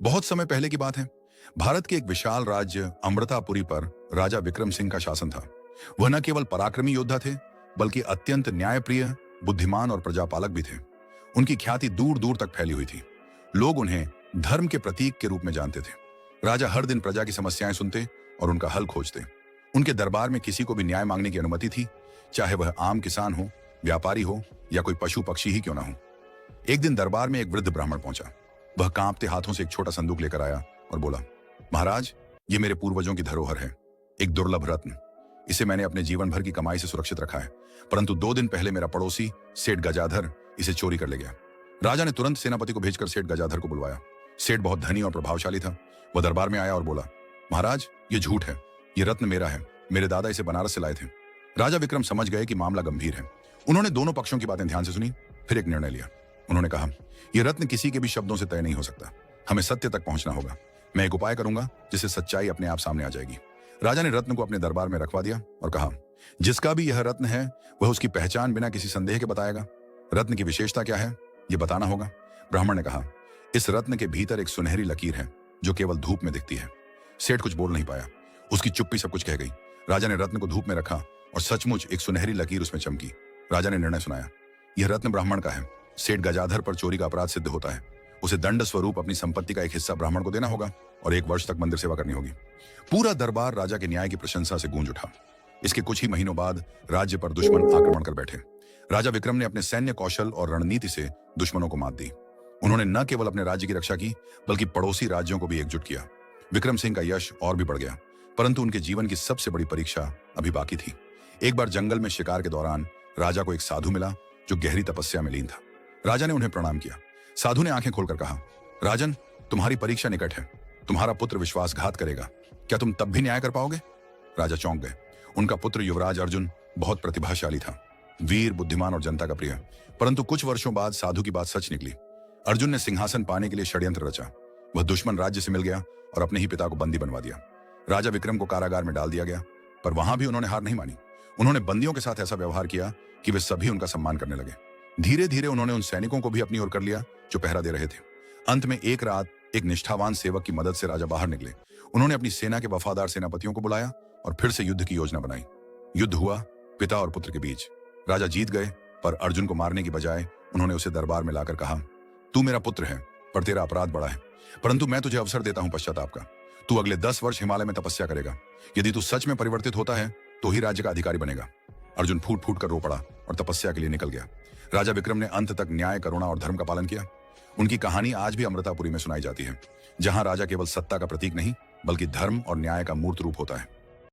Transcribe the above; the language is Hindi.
बहुत समय पहले की बात है। भारत के एक विशाल राज्य अमृतापुरी पर राजा विक्रम सिंह का शासन था। वह न केवल पराक्रमी योद्धा थे, बल्कि अत्यंत न्यायप्रिय, बुद्धिमान और प्रजापालक भी थे। उनकी ख्याति दूर दूर तक फैली हुई थी। लोग उन्हें धर्म के प्रतीक के रूप में जानते थे। राजा हर दिन प्रजा की समस्याएं सुनते और उनका हल खोजते। उनके दरबार में किसी को भी न्याय मांगने की अनुमति थी, चाहे वह आम किसान हो, व्यापारी हो या कोई पशु पक्षी ही क्यों ना हो। एक दिन दरबार में एक वृद्ध ब्राह्मण पहुंचा। वह कांपते हाथों से एक छोटा संदूक लेकर आया और बोला, महाराज, ये मेरे पूर्वजों की धरोहर है, एक दुर्लभ रत्न। इसे मैंने अपने जीवन भर की कमाई से सुरक्षित रखा है, परंतु 2 दिन पहले मेरा पड़ोसी सेठ गजाधर इसे चोरी कर ले गया। राजा ने तुरंत सेनापति को भेजकर सेठ गजाधर को बुलवाया। सेठ बहुत धनी और प्रभावशाली था। वह दरबार में आया और बोला, महाराज, ये झूठ है, ये रत्न मेरा है, मेरे दादा इसे बनारस से लाए थे। राजा विक्रम समझ गए कि मामला गंभीर है। उन्होंने दोनों पक्षों की बातें ध्यान से सुनी, फिर एक निर्णय लिया। उन्होंने कहा, यह रत्न किसी के भी शब्दों से तय नहीं हो सकता, हमें सत्य तक पहुंचना होगा। मैं एक उपाय करूंगा जिससे सच्चाई अपने आप सामने आ जाएगी। राजा ने रत्न को अपने दरबार में रखवा दिया और कहा, जिसका भी यह रत्न है वह उसकी पहचान बिना किसी संदेह के बताएगा। रत्न की विशेषता क्या है, यह बताना होगा। ब्राह्मण ने कहा, इस रत्न के भीतर एक सुनहरी लकीर है जो केवल धूप में दिखती है। सेठ कुछ बोल नहीं पाया, उसकी चुप्पी सब कुछ कह गई। राजा ने रत्न को धूप में रखा और सचमुच एक सुनहरी लकीर उसमें चमकी। राजा ने निर्णय सुनाया, यह रत्न ब्राह्मण का है। सेठ गजाधर पर चोरी का अपराध सिद्ध होता है, उसे दंड स्वरूप अपनी संपत्ति का एक हिस्सा ब्राह्मण को देना होगा और 1 वर्ष तक मंदिर सेवा करनी होगी। पूरा दरबार राजा के न्याय की प्रशंसा से गूंज उठा। इसके कुछ ही महीनों बाद राज्य पर दुश्मन आक्रमण कर बैठे। राजा विक्रम ने अपने सैन्य कौशल और रणनीति से दुश्मनों को मात दी। उन्होंने न केवल अपने राज्य की रक्षा की, बल्कि पड़ोसी राज्यों को भी एकजुट किया। विक्रम सिंह का यश और भी बढ़ गया, परंतु उनके जीवन की सबसे बड़ी परीक्षा अभी बाकी थी। एक बार जंगल में शिकार के दौरान राजा को एक साधु मिला जो गहरी तपस्या में लीन था। राजा ने उन्हें प्रणाम किया। साधु ने आंखें खोलकर कहा, राजन, तुम्हारी परीक्षा निकट है। तुम्हारा पुत्र विश्वासघात करेगा, क्या तुम तब भी न्याय कर पाओगे? राजा चौंक गए। उनका पुत्र युवराज अर्जुन बहुत प्रतिभाशाली था, वीर, बुद्धिमान और जनता का प्रिय। परंतु कुछ वर्षों बाद साधु की बात सच निकली। अर्जुन ने सिंहासन पाने के लिए षड्यंत्र रचा। वह दुश्मन राज्य से मिल गया और अपने ही पिता को बंदी बनवा दिया। राजा विक्रम को कारागार में डाल दिया गया, पर वहां भी उन्होंने हार नहीं मानी। उन्होंने बंदियों के साथ ऐसा व्यवहार किया कि वे सभी उनका सम्मान करने लगे। धीरे धीरे उन्होंने उन सैनिकों को भी अपनी ओर कर लिया जो पहरा दे रहे थे। अंत में एक रात एक निष्ठावान सेवक की मदद से राजा बाहर निकले। उन्होंने अपनी सेना के वफादार सेनापतियों को बुलाया और फिर से युद्ध की योजना बनाई। युद्ध हुआ पिता और पुत्र के बीच। राजा जीत गए, पर अर्जुन को मारने की बजाय उन्होंने उसे दरबार में लाकर कहा, तू मेरा पुत्र है, पर तेरा अपराध बड़ा है, परंतु मैं तुझे अवसर देता हूं पश्चाताप का। तू अगले 10 वर्ष हिमालय में तपस्या करेगा। यदि तू सच में परिवर्तित होता है तो ही राज्य का अधिकारी बनेगा। अर्जुन फूट फूट कर रो पड़ा और तपस्या के लिए निकल गया। राजा विक्रम ने अंत तक न्याय, करुणा और धर्म का पालन किया। उनकी कहानी आज भी अमृतापुरी में सुनाई जाती है, जहां राजा केवल सत्ता का प्रतीक नहीं, बल्कि धर्म और न्याय का मूर्त रूप होता है।